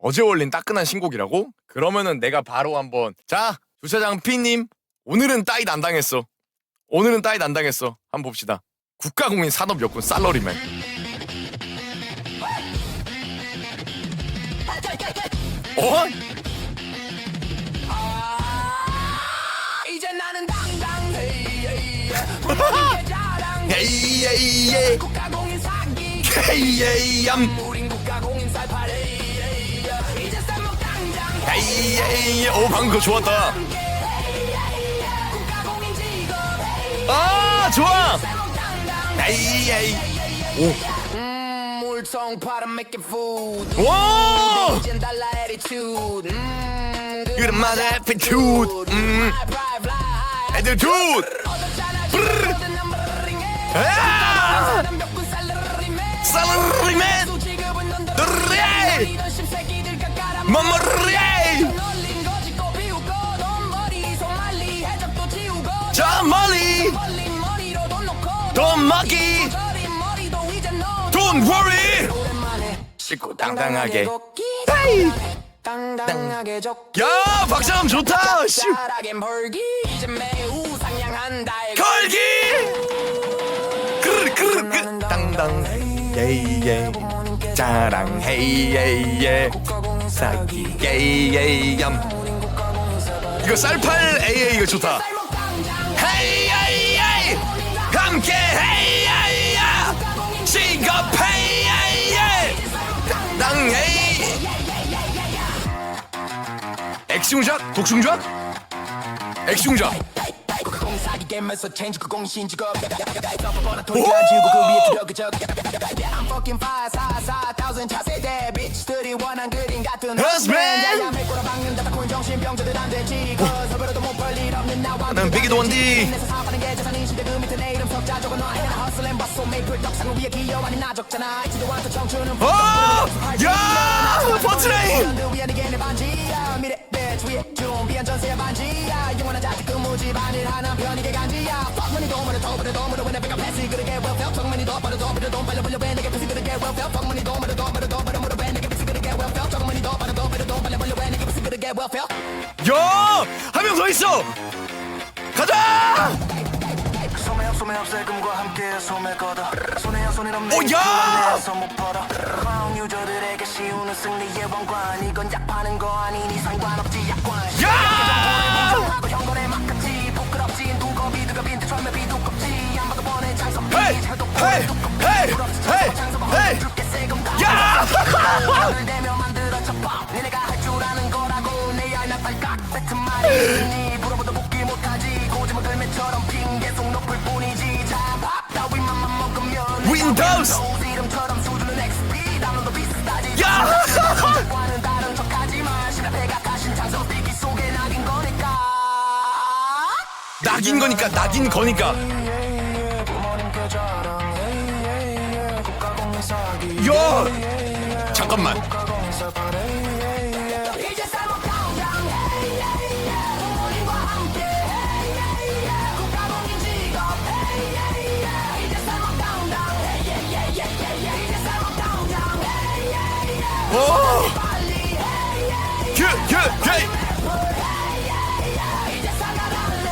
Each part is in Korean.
어제 올린 따끈한 신곡이라고? 그러면은 내가 바로 한번 자 주차장 P님 오늘은 따잇 안 당했어. 오늘은 따잇 안 당했어. 한번 봅시다. 국가공인 산업여군 살러리맨. 어? 이제 나는 당당해 헤이헤이헤이 국가공인 사기 헤이헤이얌 우린 국가공인 살파래 이제 쌀먹 당장 헤이헤이헤이. 오 방금 그거 좋았다. 국가공인 직업 아 좋아. 쌀먹 당장 헤이헤이. 물통 팔아 make it food 오. 이젠 달라 attitude You're my attitude. attitude. 아! 살러리맨. 드레이. 머머레이. 저 멀리 돈 먹기. Don't worry. 씻고 당당하게. 헤이. 당당하게 적기 야 박자감 좋다. 씨. 잘하게 벌기 이제 매우 상냥한다 걸기. 그르 당당. 예예. 자랑 헤이예예. 사기 예예얌. 이거 쌀팔 에이 이거 좋다. 헤이예예. 함께 헤이예예. 직업 헤이예예. 당당 헤이. 액슝작? 독슝작? 액슝작. 공사기 게임에서 체인지 그 공신 직업 서버보다 돈이나 지우고 그 위에 주력을 적 I'm fucking 5,4,4,000 차세대 bitch들이 원한 그림 같은 Husband. 야야 맥고라 박는다 다 정신병자들 안 되지 서버라도 못 벌 일 없는 나와 난 비기도 원디. 내서 사업하는 게 재산인신데 그 밑에 내 이름 석자 적어 놔 아니나 허슬 앤 버스 메이플 떡상을 위해 기여 아니 나 적잖아 이치도 않던 청춘은 어! 야! 버트레인! 미래 배치 위에 준비한 전세의 반지야 영원한 자택 근무 집안일 하는 편이게 간지야 Fuck money 돈으로 돈으로 when I pick up 패스 그러게 welfare Fuck money 돈 빨려 불려 왜 내게 패스 그러게 welfare Fuck money 돈으로 왜 내게 패스 그러게 welfare Fuck money 돈 빨려 불려 왜 내게 패스 그러게 welfare 야! 한 명 더 있어! 가자! 소매 없애 금과 함께 소매 걷어 손에야 손이 없네 오, 야! 내서 못 벌어 크라운 유저들에게 씌우는 승리의 왕관 이건 약파는 거 아니니 상관없지 약관 야! 하고 현관에 막혔지 부끄럽지 두꺼비인데 철매 비두껍지 안 봐도 뻔해 장선 헤이! 헤이! 헤이! 헤이! 헤이! 야! 을 대며 만들어 첩밥 니네가 할 줄 아는 거라고 내 알면 빨깍 뱉은 말이 물어봐도 복귀 못하지 고집은 들매처럼 핑 계속 높을 뿐이지 자밥 따위만 먹으면 윈도우스! 이름처럼 수준은 XP 다운로드 비슷하지 야! 과는 다른 척하지만 실패가 가신 장소 뛰기 속에 낙인 거니까 낙인 거니까 낙인 거니까. 부모님께 자랑 국가공인 사기 야! 잠깐만. 국가공인 사파레 이제 쌀먹 당장 부모님과 함께 국가공인 직업 이제 쌀먹 당장 이제 쌀먹 당장 오! 빨리 헤이! 이제 살아갈래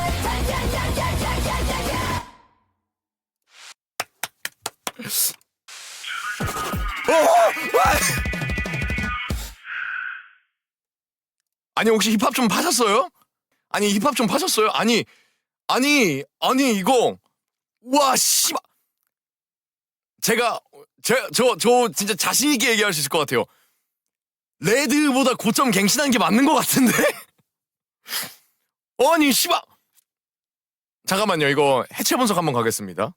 아니 혹시 힙합 좀 파셨어요? 아니 힙합 좀 파셨어요? 아니 이거 와 씨발 저 진짜 자신 있게 얘기할 수 있을 것 같아요. 레드보다 고점 갱신한 게 맞는 것 같은데? 아니 씨발 잠깐만요. 이거 해체 분석 한번 가겠습니다.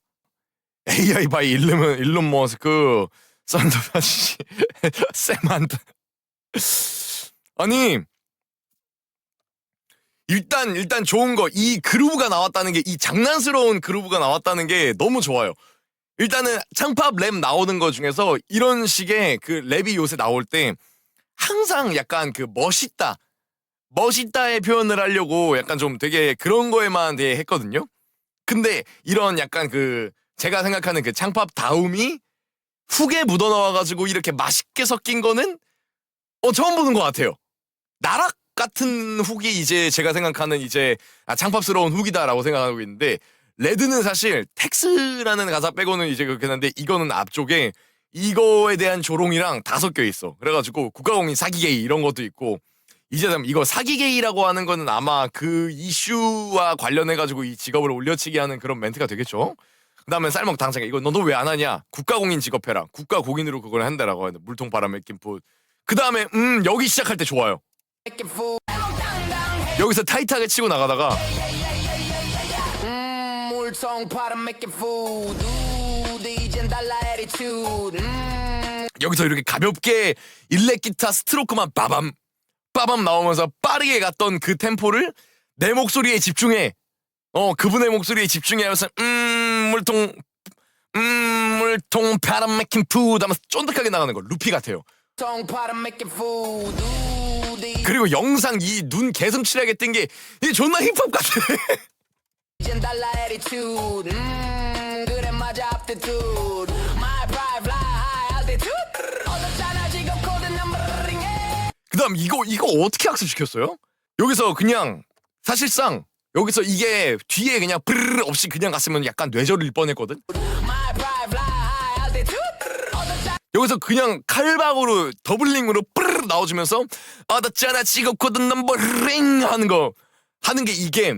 AI 바이 일론 머스크 산도라시 세만드 아니 일단 좋은 거 이 그루브가 나왔다는 게 이 장난스러운 그루브가 나왔다는 게 너무 좋아요. 일단은 창팝 랩 나오는 거 중에서 이런 식의 그 랩이 요새 나올 때 항상 약간 그 멋있다의 표현을 하려고 약간 좀 되게 그런 거에만 되게 했거든요. 근데 이런 약간 그 제가 생각하는 그 창팝 다움이 훅에 묻어나와가지고 이렇게 맛있게 섞인 거는 처음 보는 것 같아요. 나락 같은 훅이 이제 제가 생각하는 이제 창팝스러운 훅이다라고 생각하고 있는데, 레드는 사실 텍스라는 가사 빼고는 이제 그렇긴 한데, 이거는 앞쪽에 이거에 대한 조롱이랑 다 섞여 있어. 그래가지고 국가공인 사기게이 이런 것도 있고, 이제 이거 사기게이라고 하는 거는 아마 그 이슈와 관련해가지고 이 직업을 올려치기 하는 그런 멘트가 되겠죠. 그 다음에 쌀먹 당사가 이거 너도 왜 안 하냐? 국가공인 직업해라. 국가공인으로 그걸 한다라고 하는데, 물통 바람 맥힌 풋. 그 다음에 여기 시작할 때 좋아요. 여기서 타이트하게 치고 나가다가 물통 바람 맥힌 푸드 이젠 달라 attitude 여기서 이렇게 가볍게 일렉 기타 스트로크만 빠밤 빠밤 나오면서 빠르게 갔던 그 템포를 내 목소리에 집중해. 그분의 목소리에 집중해 하면서 물통 바람 맥힌 푸드 하면서 쫀득하게 나가는 거 루피 같아요. 물통 바람 맥힌 푸드 그리고 영상 이 눈 개슴츠레하게 뜬 게 이게 존나 힙합 같아. 이젠 달라 attitude 그래 맞아 aptitude my pride fly high altitude 얻었잖아 지금 코드 넘버링해 그 다음 이거 어떻게 학습시켰어요? 여기서 그냥 사실상 여기서 이게 뒤에 그냥 브르르 없이 그냥 갔으면 약간 뇌절일 뻔했거든. my pride fly high altitude 얻었잖아 여기서 그냥 칼박으로 더블링으로 브르르 나와주면서 얻었잖아 직업 코드 넘버링 하는 게 이게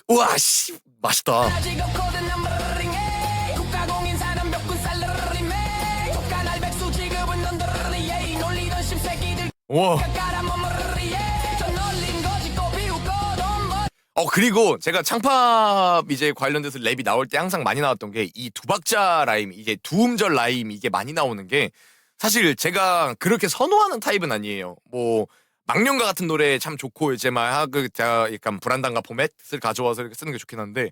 와 씨 맛있다. 지금 코드 넘버링해 국가공인 사람 몇군 살르리메 국가 날백수 지급은 넌더리에 놀리던 심새끼들 와. 깔아 머머리에 저 놀린 거짓 고 비웃고 돈 그리고 제가 창팝 이제 관련돼서 랩이 나올 때 항상 많이 나왔던 게 이 두 박자 라임, 이게 두 음절 라임 이게 많이 나오는 게 사실 제가 그렇게 선호하는 타입은 아니에요. 뭐 망령가 같은 노래 참 좋고 이제 막 제가 약간 불안당과 포맷을 가져와서 이렇게 쓰는 게 좋긴 한데,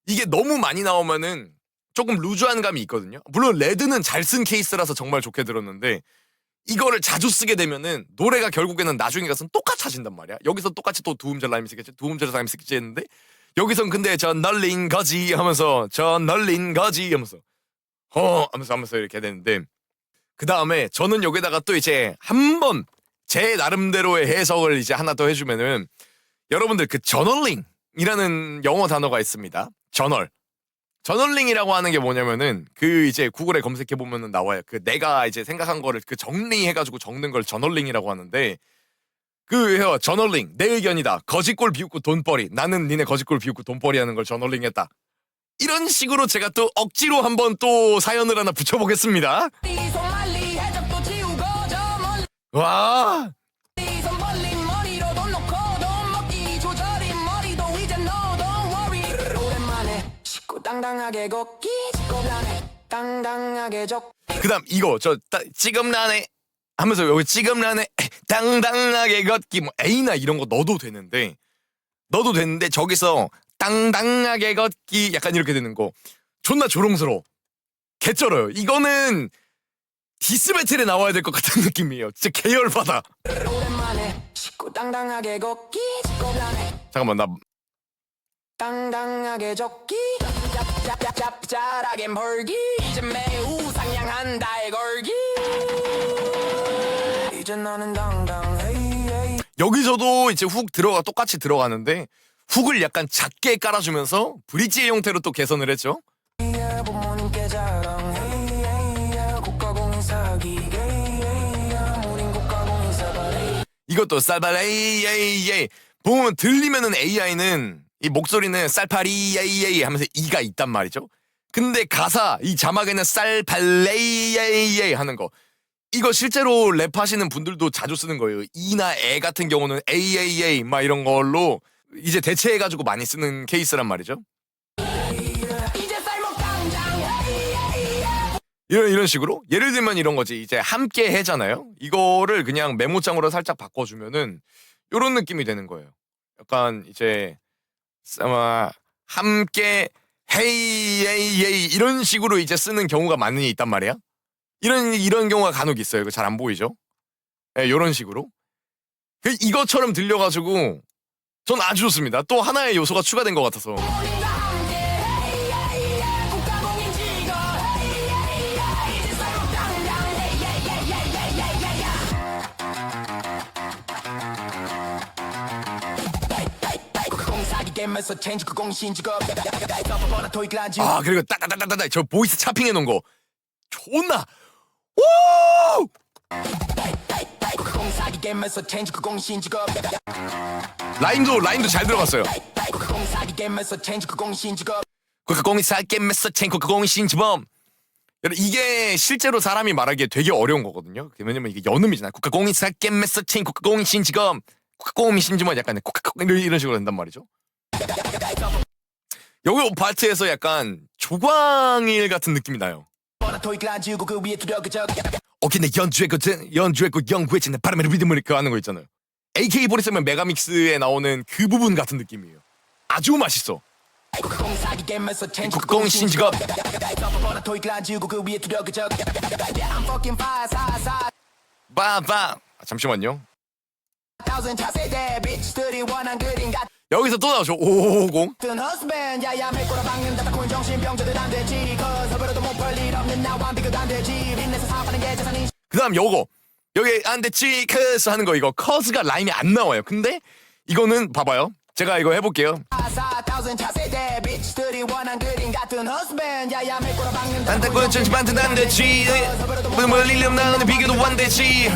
이게 너무 많이 나오면은 조금 루즈한 감이 있거든요. 물론 레드는 잘 쓴 케이스라서 정말 좋게 들었는데, 이거를 자주 쓰게 되면은 노래가 결국에는 나중에 가서는 똑같아진단 말이야. 여기서 똑같이 또 두 음절 라임 쓰겠지, 두 음절 라임 쓰겠지 했는데, 여기선 근데 저 널린 거지 하면서 저 널린 거지 하면서 하면서 이렇게 되는데, 그 다음에 저는 여기다가 또 이제 한번 제 나름대로의 해석을 이제 하나 더 해주면은, 여러분들 그 저널링이라는 영어 단어가 있습니다. 저널링이라고 하는 게 뭐냐면은 그 이제 구글에 검색해 보면은 나와요. 그 내가 이제 생각한 거를 그 정리해가지고 적는 걸 저널링이라고 하는데, 그 저널링 내 의견이다. 거짓골 비웃고 돈벌이. 나는 니네 거짓골 비웃고 돈벌이 하는 걸 저널링했다. 이런 식으로 제가 또 억지로 한번 또 사연을 하나 붙여보겠습니다. 손말리 해적도 지우고 저 멀리 와. 손 벌린 머리로 돈 놓고 돈 먹기 조절인 머리도 이제 no don't worry 오랜만에 씻고 당당하게 걷기 짚고라네 당당하게 적 그다음 이거 지금 나네 하면서 여기 지금 나네 당당하게 걷기 뭐 A나 이런 거 넣어도 되는데 저기서 당당하게 걷기 약간 이렇게 되는 거 존나 조롱스러워. 개쩔어요. 이거는 디스 배틀에 나와야 될 것 같은 느낌이에요. 진짜 계열받아. 오랜만에 씻고 당당하게 걷기 짚고라네 잠깐만, 나 당당하게 적기 짭짭짭짭짭짤하게 벌기 이제 매우 상냥한 나의 걸기 이제 나는 당당해 여기서도 이제 훅 똑같이 들어가는데, 훅을 약간 작게 깔아주면서 브릿지의 형태로 또 개선을 했죠. 부모님께 자랑해 국가공인 사기게 우린 국가공인 사발에 이것도 쌀파리 보면 들리면은 AI는 이 목소리는 쌀파리 하면서 E가 있단 말이죠. 근데 가사 이 자막에는 쌀팔레이 하는 거, 이거 실제로 랩하시는 분들도 자주 쓰는 거예요. E나 에 같은 경우는 AAA 막 이런 걸로 이제 대체해가지고 많이 쓰는 케이스란 말이죠. 이제 쌀먹 당장 이런 식으로 예를 들면 이런 거지. 이제 함께 해잖아요. 이거를 그냥 메모장으로 살짝 바꿔주면은 이런 느낌이 되는 거예요. 약간 이제 아마 함께 헤이 이런 식으로 이제 쓰는 경우가 많이 있단 말이야. 이런 경우가 간혹 있어요. 이거 잘 안 보이죠? 이런 식으로 이것처럼 들려가지고 전 아주 좋습니다. 또 하나의 요소가 추가된 것 같아서. 우린과 함께 국가공인 직업 이제 쌀먹 당장 게임에서 체인지 그 공신 직업 서버버나 토익 란지 아 그리고 따따따따따 저 보이스 차핑해 놓은 거 존나 오 그 공사기 게임에서 체인지 그 공신 직업 라임도 잘 들어갔어요. 그 공사기 게임에서 체인지 그 공신 직업 국가공이 살게임에서 챙고 국가공이 신지범. 이게 실제로 사람이 말하기에 되게 어려운 거거든요. 왜냐면 이게 연음이잖아요. 국가공이 살게임에서 챙고 국가공이 신지검. 국가공이 신지범 약간 국가공 이런 식으로 된단 말이죠. 여기 파트에서 약간 조광일 같은 느낌이 나요. 버나 토익 란지 그 위에 두려그 적 오케이 내 연주했고 연구했지 내 바람의 리듬을 그 하는 거 있잖아요. AK47 메가믹스에 나오는 그 부분 같은 느낌이에요. 아주 맛있어. 그 공사기 게임에서 체인지 그 국가공이 공신 신지검. 서버버나 토익 란지 그 위에 두려그 적 I'm fucking fire 사사 빠빠. 잠시만요. 1000 차세대 비치들이 원한 그림 여기서 또 나오죠. 5550. 같은 husband 야야 맥고라 박는다 코인 정신병자들 안 되지 서버려도 못 볼 일 없는 나와 비교도 안 되지 빚내서 사업하는 게 재산이 그 다음 요거 여기 안 됐지 커스 하는 거 이거 커스가 라임이 안 나와요. 근데 이거는 봐봐요. 제가 이거 해볼게요. 1000 차세대 비치들이 원한 그림 같은 husband 야야 맥고라 박는다 안타고 전지 반듯 안 됐지 뭘 일념 나오는 비교도 안 되지.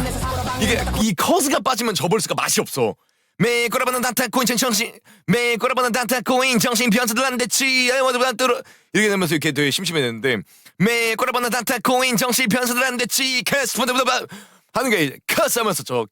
이게 이 커스가 빠지면 저 벌스가 맛이 없어. 매 꼬라보는 단타코인 정신 매 꼬라보는 단타코인 정신 변수도 안 됐지 모두 안 뚫어 이렇게 되면서 이렇게 되게 심심해졌는데 매 꼬라보는 단타코인 정신 변수도 안 됐지 커스 하는 게 커스 하면서 저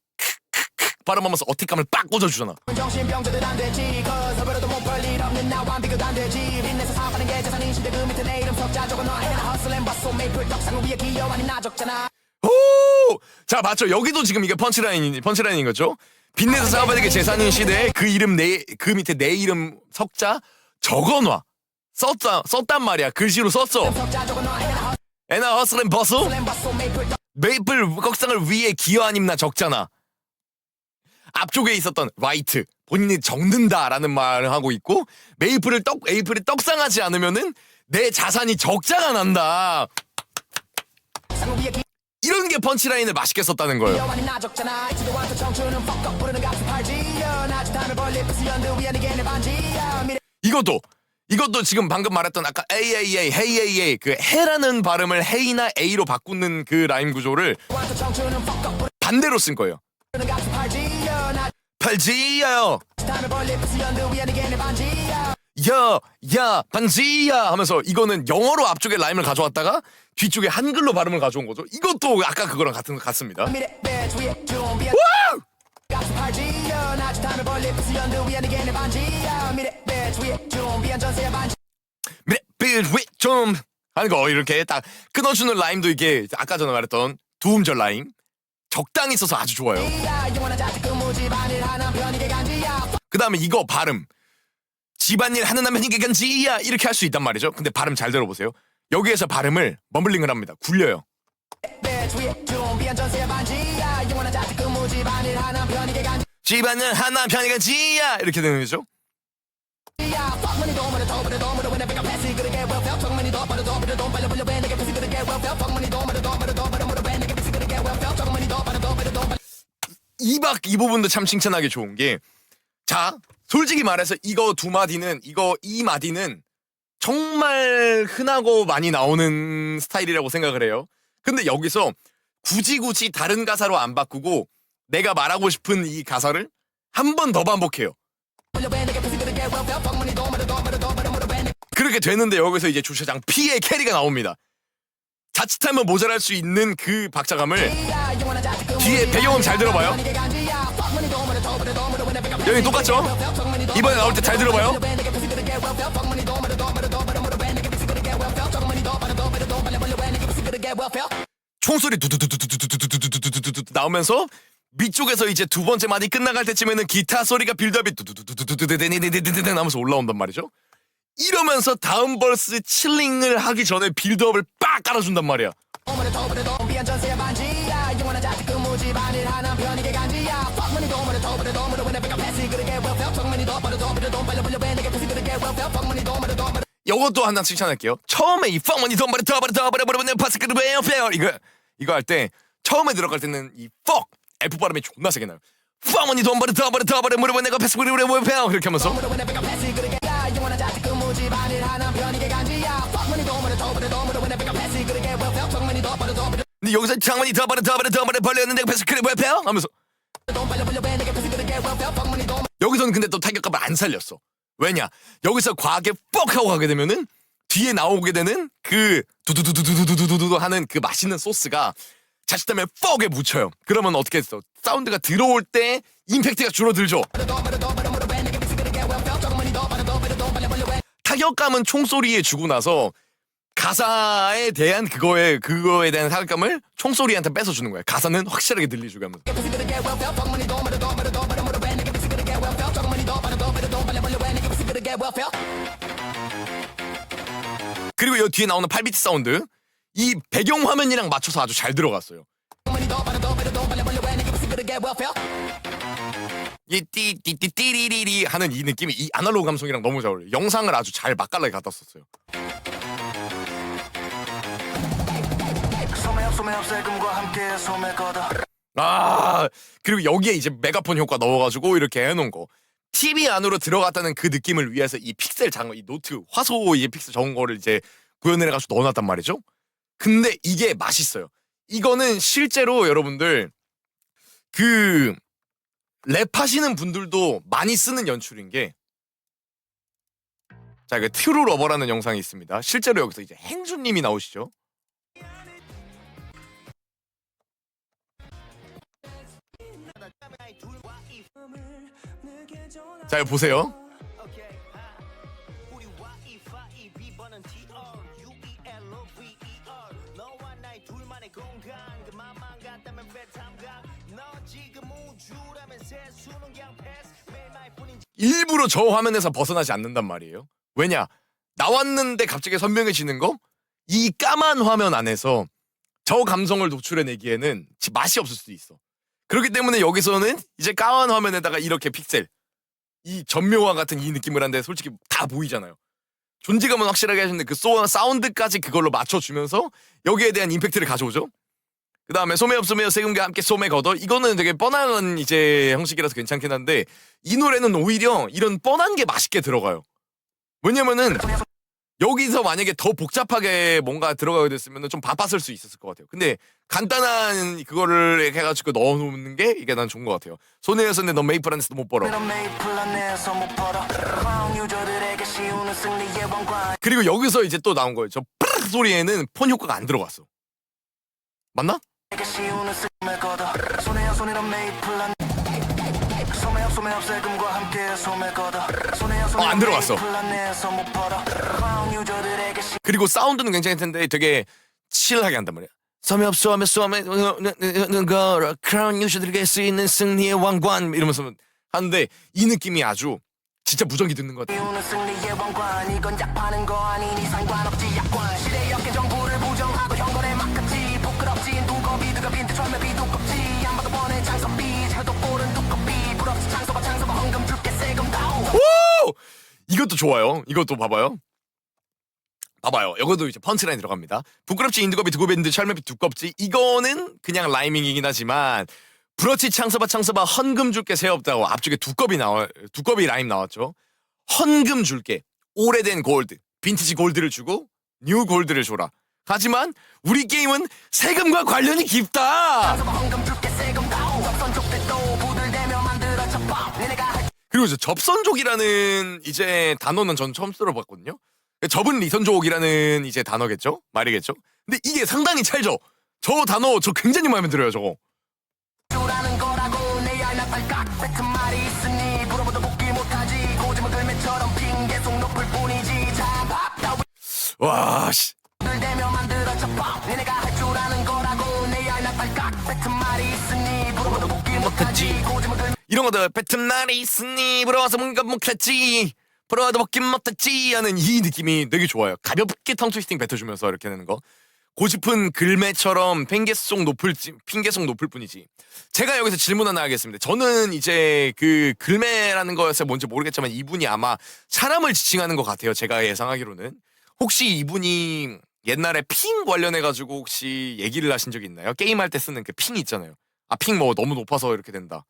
발음하면서 어택감을 빡 꽂아주잖아. 정신병자들 안 되지 서버려도 못 볼 일 없는 나와 비교도 안 되지 빚내서 사업하는 게 재산이 신데 그 밑에 내 이름 석자 적어 너 아니나 hustle and bustle 메이플 떡상을 위해 기여 아니 나 적잖아 오! 자 맞죠. 여기도 지금 이게 펀치라인인 거죠. 빚내서 사업하는 게 재산인 시대에 그 이름 그 밑에 내 이름 석자 적어놔. 썼단 말이야. 글씨로 썼어. 석자 적어 너 아니나 애나 허슬 앤 버슬 hustle and bustle 메이플 메이플 kok상을 위해 기여 아님나 적잖아. 앞쪽에 있었던 라이트 본인이 적는다라는 말을 하고 있고 메이플이 떡상하지 않으면은 내 자산이 적자가 난다. 떡상을 위해 이런 게 펀치라인을 맛있게 썼다는 거예요. 기여 아니 나 적잖아 이치도 않고 청춘은 fuck up 부르는 값을 팔지야 나지 담을 벌리 푸스 연두 위에 내게 내 반지야 미래 이것도 지금 방금 말했던 아까 AAA, 헤이AA 그 해라는 발음을 헤이나 A로 바꾸는 그 라임 구조를 않고 청춘은 fuck up 반대로 쓴 거예요. 부르는 값을 팔지야 나지 팔지야요. 담을 벌리 푸스 연두 위에 내게 내 반지야 야 반지야 하면서 이거는 영어로 앞쪽에 라임을 가져왔다가 뒤쪽에 한글로 발음을 가져온 거죠. 이것도 아까 그거랑 같습니다. 미래 배치 위에 준비한 와우! 값을 팔지야 나지 담을 벌리 푸스 연두 위에 내게 내 반지야 미래 배치 위에 준비한 전세의 반지 좀 하는 거 이렇게 딱 끊어주는 라임도 이게 아까 전에 말했던 두음절 라임 적당히 써서 아주 좋아요. 영원한 자식 근무 집안일 하는 편이게 간지야 그 다음에 이거 발음 집안일 하는 남편이 간지야 이렇게 할 수 있단 말이죠. 근데 발음 잘 들어보세요. 여기에서 발음을 머블링을 합니다. 굴려요. 배치 위에 준비한 전세의 반지야 영원한 자식 근무 집안일 하는 편이게 간지야 집안일 하는 남편이 간지야 이렇게 되는 거죠. fuck money 돈으로 돈으로 when I pick up pass 그렇게 welfare fuck money 돈 빨리 불려 왜 내게 패스 그렇게 welfare fuck money 돈으로 왜 내게 패스 그렇게 welfare fuck money 돈 이 부분도 참 칭찬하기 좋은 게 자 솔직히 말해서 이거 이 마디는 정말 흔하고 많이 나오는 스타일이라고 생각을 해요. 근데 여기서 굳이 다른 가사로 안 바꾸고 내가 말하고 싶은 이 가사를 한 번 더 반복해요. 그렇게 되는데 여기서 이제 주차장 P의 캐리가 나옵니다. 자칫하면 모자랄 수 있는 그 박자감을 뒤에 배경음 잘 들어봐요. 여기 똑같죠? 이번에 나올 때 잘 들어봐요. 총소리 두두두두두두두두두두 나오면서 밑쪽에서 이제 두 번째 마디 끝나갈 때쯤에는 기타 소리가 빌드업이 두두두두두두두두두두두 나오면서 올라온단 말이죠. 이러면서 다음 벌스 칠링을 하기 전에 빌드업을 빡 깔아준단 말이야. 이것도 하나 칭찬할게요. 처음에 이 fuck money 더버려 파스 그르베요 페어 이거 할 때 처음에 들어갈 때는 이 fuck F 발음이 존나 세게 나요. 파머니 돈 버려 더 버려 더 버려 무릎은 내가 패스 그래 그렇게 하면서 근데 여기서 장만이 더 버려 더 버려 더 버려 벌렸는데 패스 그래 하면서 여기서는 근데 또 타격감을 안 살렸어. 왜냐? 여기서 과하게 뻑 하고 가게 되면은 뒤에 나오게 되는 그 두두두두두두두두 하는 그 맛있는 소스가 자칫하면 뻑에 묻혀요. 그러면 어떻게 했어? 사운드가 들어올 때 임팩트가 줄어들죠. 타격감은 총소리에 주고 나서 가사에 대한 그거에 대한 타격감을 총소리한테 뺏어주는 거야. 가사는 확실하게 들리주고 하면서. 그리고 이 뒤에 나오는 8비트 사운드 이 배경 화면이랑 맞춰서 아주 잘 들어갔어요. 이 띠띠띠띠리리리 하는 이 느낌이 이 아날로그 감성이랑 너무 잘 어울려요. 영상을 아주 잘 맛깔나게 갖다 썼어요. 아 그리고 여기에 이제 메가폰 효과 넣어가지고 이렇게 해놓은 거 TV 안으로 들어갔다는 그 느낌을 위해서 이 픽셀 장어 이 노트 화소 이 픽셀 적은 거를 이제 구현해가지고 넣어놨단 말이죠. 근데 이게 맛있어요. 이거는 실제로 여러분들 그 랩하시는 분들도 많이 쓰는 연출인 게 자, 이거 트루 러버라는 영상이 있습니다. 실제로 여기서 이제 행주님이 나오시죠. 자, 이거 보세요. 일부러 저 화면에서 벗어나지 않는단 말이에요. 왜냐? 나왔는데 갑자기 선명해지는 거? 이 까만 화면 안에서 저 감성을 노출해내기에는 맛이 없을 수도 있어. 그렇기 때문에 여기서는 이제 까만 화면에다가 이렇게 픽셀 이 전묘화 같은 이 느낌을 하는데 솔직히 다 보이잖아요. 존재감은 확실하게 하시는데 그 사운드까지 그걸로 맞춰주면서 여기에 대한 임팩트를 가져오죠. 그 다음에 소매 없소매요 세금과 함께 소매 걷어 이거는 되게 뻔한 이제 형식이라서 괜찮긴 한데 이 노래는 오히려 이런 뻔한 게 맛있게 들어가요. 왜냐면은 여기서 만약에 더 복잡하게 뭔가 들어가게 됐으면 좀 바빴을 수 있었을 것 같아요. 근데 간단한 그거를 해가지고 넣어놓는 게 이게 난 좋은 것 같아요. 손해였어 근데 너 메이플 안에서 못 벌어. 그리고 여기서 이제 또 나온 거예요. 저 푸르르 소리에는 폰 효과가 안 들어갔어. 맞나? 안 들어갔어. 그리고 사운드는 괜찮을 텐데 되게 칠하게 한단 말이야. 섬에 없어 하면 쏘면 걸어 크라운 유저들에게 수 있는 승리의 왕관 이러면서 하는데 이 느낌이 아주 진짜 무전기 듣는 것 같아. 오! 이것도 좋아요. 이것도 봐봐요. 봐봐요. 이것도 이제 펀치라인 들어갑니다. 부끄럽지 인두겁이 두고밴드 철맵이 두껍지. 이거는 그냥 라이밍이긴 하지만 부러치 창서봐 헌금 줄게 새 없다고 앞쪽에 두꺼비 라임 나왔죠. 헌금 줄게 오래된 골드 빈티지 골드를 주고 뉴 골드를 줘라. 하지만 우리 게임은 세금과 관련이 깊다. 그리고 이제 접선족이라는 이제 단어는 전 처음 들어봤거든요. 접은 리선족이라는 이제 단어겠죠? 말이겠죠? 근데 이게 상당히 찰져. 저 단어 저 굉장히 마음에 들어요 저거. 와 씨. 이런 거들 뱉은 날이 있으니 부러워서 뭔가 못했지 부러워도 먹긴 못했지 하는 이 느낌이 되게 좋아요. 가볍게 텅 트위스팅 뱉어주면서 이렇게 되는 거. 고집은 글매처럼 핑계송 높을 뿐이지. 제가 여기서 질문 하나 하겠습니다. 저는 이제 그 글매라는 거였어요 뭔지 모르겠지만 이분이 아마 사람을 지칭하는 것 같아요. 제가 예상하기로는. 혹시 이분이 옛날에 핑 관련해가지고 혹시 얘기를 하신 적이 있나요? 게임할 때 쓰는 그 핑 있잖아요. 아 핑 뭐 너무 높아서 이렇게 된다.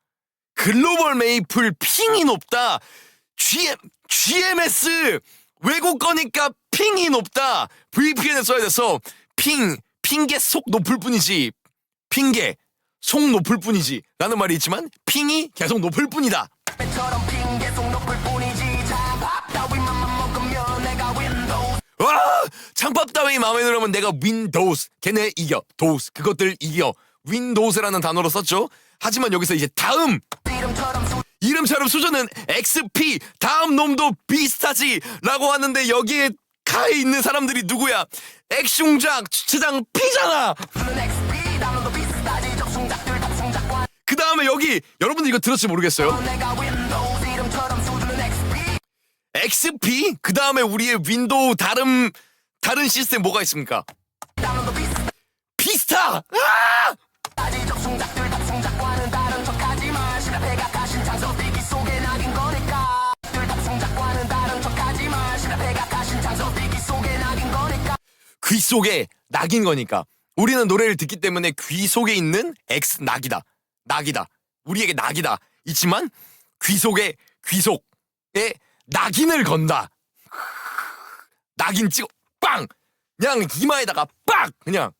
글로벌 메이플 핑이 높다. GMS 외국 거니까 핑이 높다. VPN에 써야 돼서 핑계 속 높을 뿐이지. 핑계 속 높을 뿐이지 라는 말이 있지만 핑이 계속 높을 뿐이다. 처럼 핑 계속 높을 뿐이지. 장밥 따위만 먹으면 내가 윈도우스. 와! 창밥 따위 마음에 들으면 내가 윈도우스 걔네 이겨. 도우스 그것들 이겨. 윈도우스라는 단어로 썼죠. 하지만 여기서 이제 다음 이름처럼 수저는 XP 다음 놈도 비슷하지 라고 하는데 여기에 가에 있는 사람들이 누구야? 액슝장 주차장 P잖아. XP 다음도 비슷하지. 적승작들 탑승작과 그 다음에 여기 여러분들 이거 들었지 모르겠어요. 내가 윈도우스. 이름처럼 수준은 XP XP 그 다음에 우리의 윈도우 다른 시스템 뭐가 있습니까? 다음도 비스타. 아! 비슷하지. 적승작들 탑승작과는 다른 척하지만 시간에 가까신 장소 뛰기 속에 낙인 거니까. 탑승작과는 다른 척하지만 시간에 가까신 장소 뛰기 속에 낙인 거니까. 귀 속에 낙인 거니까. 우리는 노래를 듣기 때문에 귀 속에 있는 X 낙이다. 우리에게 낙이다. 있지만 귀 속에 낙인을 건다. 낙인 찍어 빵. 그냥 이마에다가 빵 그냥.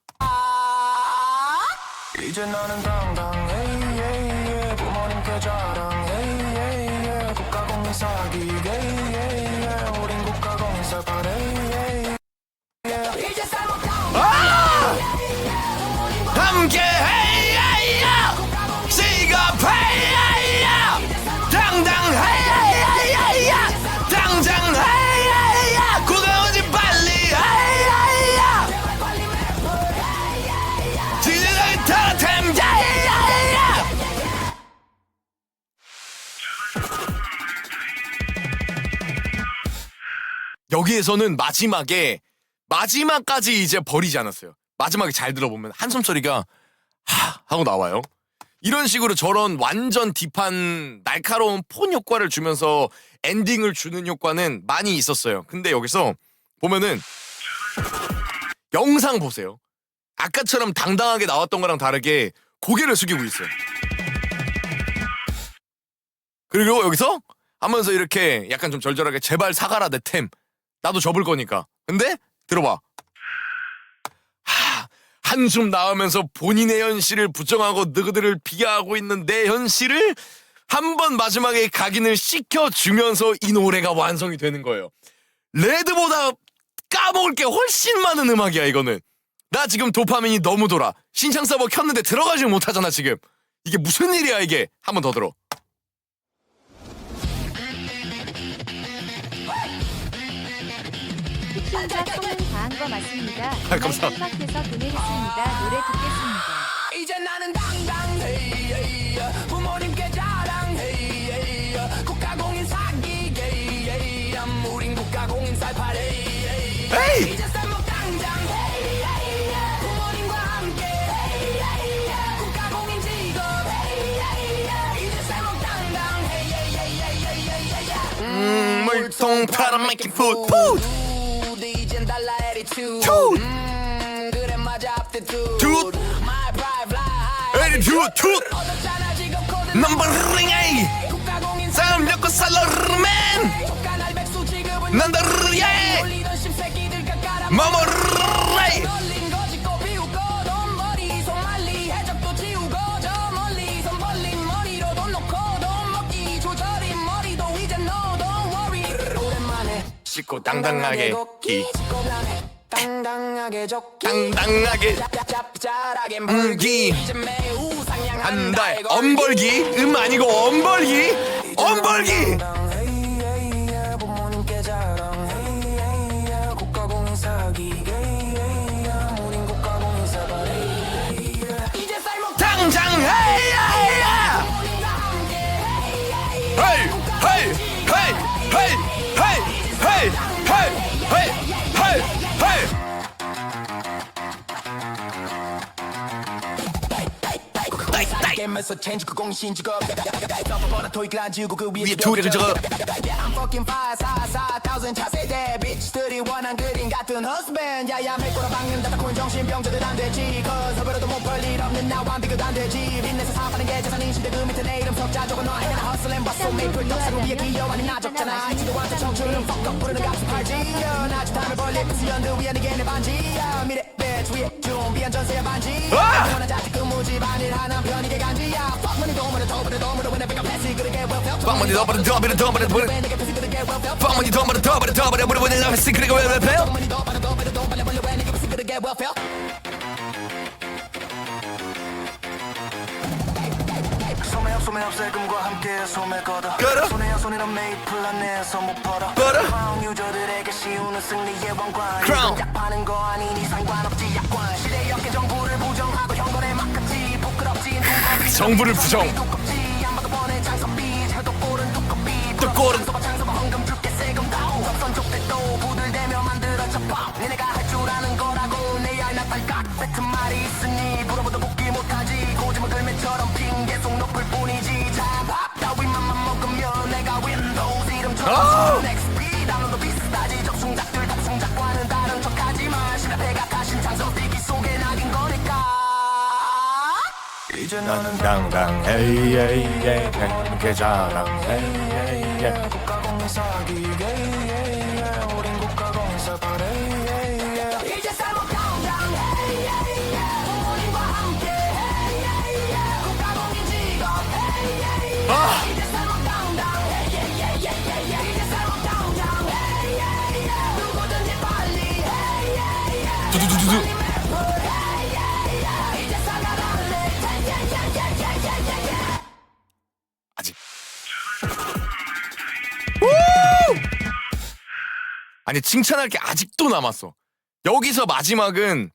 이제 나는 당당해. 부모님께 자랑해. 국가공인 사기. 우린 국가공인 살파네. 이제 함께 해야 시가 패야 당당해야 당장해야 구가오지 빨리 해야 지금까지 타템자야. 여기에서는 마지막까지 이제 버리지 않았어요. 마지막에 잘 들어보면 한숨 소리가 하 하고 나와요. 이런 식으로 저런 완전 딥한 날카로운 폰 효과를 주면서 엔딩을 주는 효과는 많이 있었어요. 근데 여기서 보면은 영상 보세요. 아까처럼 당당하게 나왔던 거랑 다르게 고개를 숙이고 있어요. 그리고 여기서 하면서 이렇게 약간 좀 절절하게 제발 사가라 내 템. 나도 접을 거니까. 근데 들어봐. 한숨 나오면서 본인의 현실을 부정하고 너희들을 비하하고 있는 내 현실을 한번 마지막에 각인을 시켜주면서 이 노래가 완성이 되는 거예요. 레드보다 까먹을 게 훨씬 많은 음악이야 이거는. 나 지금 도파민이 너무 돌아. 신청 서버 켰는데 들어가질 못하잖아 지금. 이게 무슨 일이야 이게. 한 번 더 들어. 픽션자 성능 다한 거 맞습니다. 감사합니다. 음악에서 보내겠습니다. 노래 듣겠습니다. 이제 나는 당당해. 부모님께 자랑해. 국가공인 사기. 우린 국가공인 살파래. 에이! 이제 쌀먹 당장해. 부모님과 함께. 국가공인 직업. 이제 쌀먹 당당해. 물통 팔아 making food. 이젠 달라 attitude. Food. 그래 맞아 aptitude. Dude. My pride fly. Attitude. Dude. 얻었잖아 지금 코드. 넘버링 에이. 국가공인 사람 엮고 살로르맨. 족간할 백수 지급은 난다르예. 올리던 씹새끼들과 깔아 마모레이. 널린 거짓 거 비우고 돈벌이 손말리 해적도 지우고 저 멀리 손 벌린 머리로 돈 놓고 돈 먹기 조절인 머리도 이제 no don't worry. 오랜만에 씻고 당당하게 기. 씻고 나네. 당당하게 적기 당당하게 짭짤하게 물기. 이제 매우 상냥한 한 달 나의 거리. 엄벌기. 아니고 엄벌기. 엄벌기. 부모님께 자랑해. 국가공인 사기. 우린 국가공인 사발해. 이제 쌀먹 당장해야. 부모님과 함께. 헤이 헤이 헤이 헤이 헤이 헤이 헤이 헤이 헤이 헤이. 깨면 하면서 change 그 공신 직업 서버보다 토익을 안 지우고 그 위에 두 개를 적어. I'm fucking 5,4,4,000 차세대 bitch들이 원한 그림 같은 husband 야야 맥고라 박는다 다 정신병자들 안 되지 cause 허브라도 못 벌 일 없는 나와 비교도 안 되지 빚내서 사업하는 게 재산인 신대 그 밑에 내 이름 적자 적어 놔 애는 hustle and bustle 메이플 덕사를 위해 기여하니 나 적잖아 지도 완전 청춘은 fuck up 부르는 값을 팔지 나주 탐을 벌리 연두 위에 내게 내 반지야 미래 bitch 위에 준비한 전세야 반지 원한 자식 그 무지 반일 하나 편이게 간지야 fuck money 도무를 더블을 도무를 when I pick up 패스 그렇게 welfare Fuck money 더블을 더블을 더블을 더블을 내게 패스 그렇게 welfare Fuck money 더블을 더블을 더블을 더블을 내가 패스 그렇게 welfare money 더블을 더블을 더블을 when 내게 패스 그렇게 welfare 소매업 세금과 함께 소매 걷어 걸어. 손이란 메이플 안내에서 못 벌어 벌어. 크라운 유저들에게 씌우는 승리의 왕관 크라운. 이건 약 파는 거 아니니 상관없지 약관 시대의 역계 정부를 부정하고 형벌에 막았지 부끄럽지 두꺼비 정부를 부정. 두껍지 안 봐도 뻔해 장선비 해도 꼴은 두꺼비 또 꼴은 장소바 헌금 줄게 세금 다오 접선 족대 또 부들대며 만들어져 밥 니네가 할 줄 아는 거라고 내 알나 딸깍 뱉은 말이 있으니 물어봐도 복귀 못하지 고집은 들매처럼 핑계속 높을 뿐이지 자밥 따위만만 먹으면 내가 윈도우즈 이름처럼 XP 다운로드 비슷하지 적승작들 덕승작과는 다른 척하지만 실패가 가신 장소 뛰기 속에 낙인 거니까 이제 너는 당당 헤이 헤이 헤이 행복해 자랑 헤이 헤이 헤이 국가공사기 우린 국가공사 바래 이제 살고 당장 부모님과 함께 국가공인 직업 이제 살고 당장 이제 살고 당장 누구든지 빨리 두두두두두 이제 살아갈래 아직 아니 칭찬할 게 아직도 남았어. 여기서 마지막은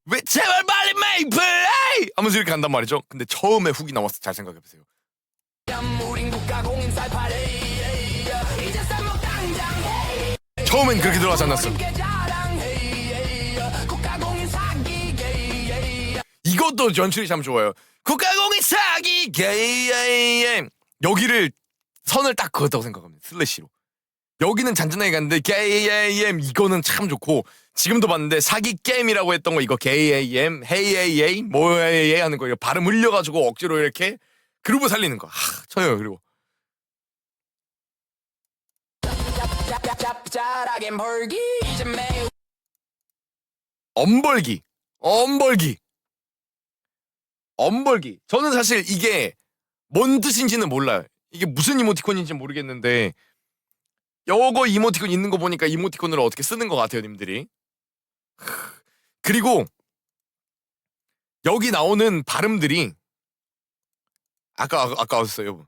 왜 제발 빨리 메이플 에이! 하면서 이렇게 간단 말이죠. 근데 처음에 훅이 나왔어. 잘 생각해보세요. 우린 국가공인 살파래 이제 살고 당장 처음엔 그렇게 들어가지 않았어. 국가공인 사기 이것도 연출이 참 좋아요. 국가공인 사기 게임 여기를 선을 딱 그었다고 생각합니다. 슬래시로. 여기는 잔잔하게 갔는데 게임 이거는 참 좋고 지금도 봤는데 사기 게임이라고 했던 거 이거 게임 헤이에이 뭐에이 하는 거 이거 발음 흘려가지고 억지로 이렇게 그루브 살리는 거. 쳐요. 그리고 짭짤하게 벌기 이제 매우 엄벌기. 저는 사실 이게 뭔 뜻인지는 몰라요. 이게 무슨 이모티콘인지 모르겠는데 요거 이모티콘 있는 거 보니까 이모티콘으로 어떻게 쓰는 것 같아요, 님들이. 그리고 여기 나오는 발음들이 아까웠어요, 여러분.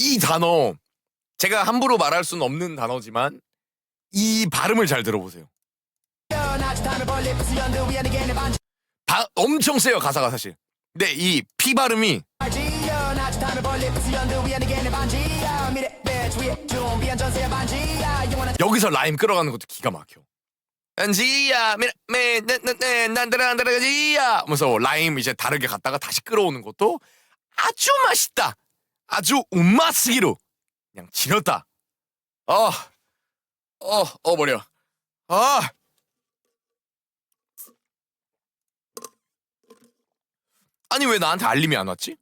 이 단어 제가 함부로 말할 수는 없는 단어지만 이 발음을 잘 들어보세요. 엄청 세요, 가사가 사실. 근데 이 피 발음이 여기서 라임 끌어가는 것도 기가 막혀. 안지야 난다란다라지야 하면서 라임 이제 다르게 갔다가 다시 끌어오는 것도 아주 맛있다. 아주 음마스기로 그냥 지렸다. 머리야. 아니 왜 나한테 알림이 안 왔지?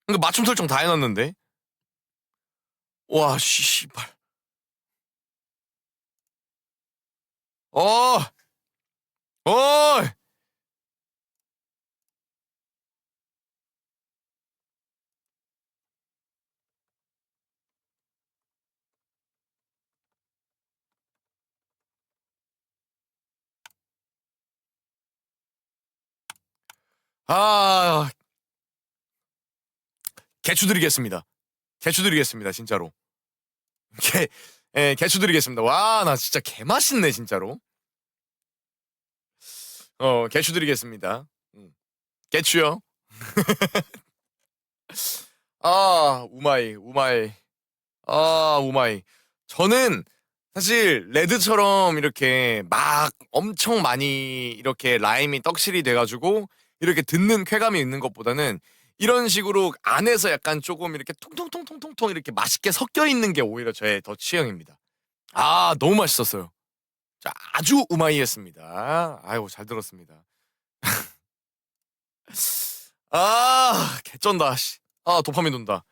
그러니까 맞춤 설정 다 해놨는데. 와 씨발. 어. 개추 드리겠습니다. 진짜로. 개추 드리겠습니다. 와, 나 진짜 개 맛있네, 진짜로. 개추 드리겠습니다. 개추요. 우마이. 아, 오마이. 저는 사실 레드처럼 이렇게 막 엄청 많이 이렇게 라임이 떡실이 돼가지고 이렇게 듣는 쾌감이 있는 것보다는 이런 식으로 안에서 약간 조금 이렇게 통통통통통통 이렇게 맛있게 섞여 있는 게 오히려 저의 더 취향입니다. 아, 너무 맛있었어요. 자, 아주 우마이였습니다. 아이고, 잘 들었습니다. 아, 개쩐다, 씨. 아, 도파민 돈다.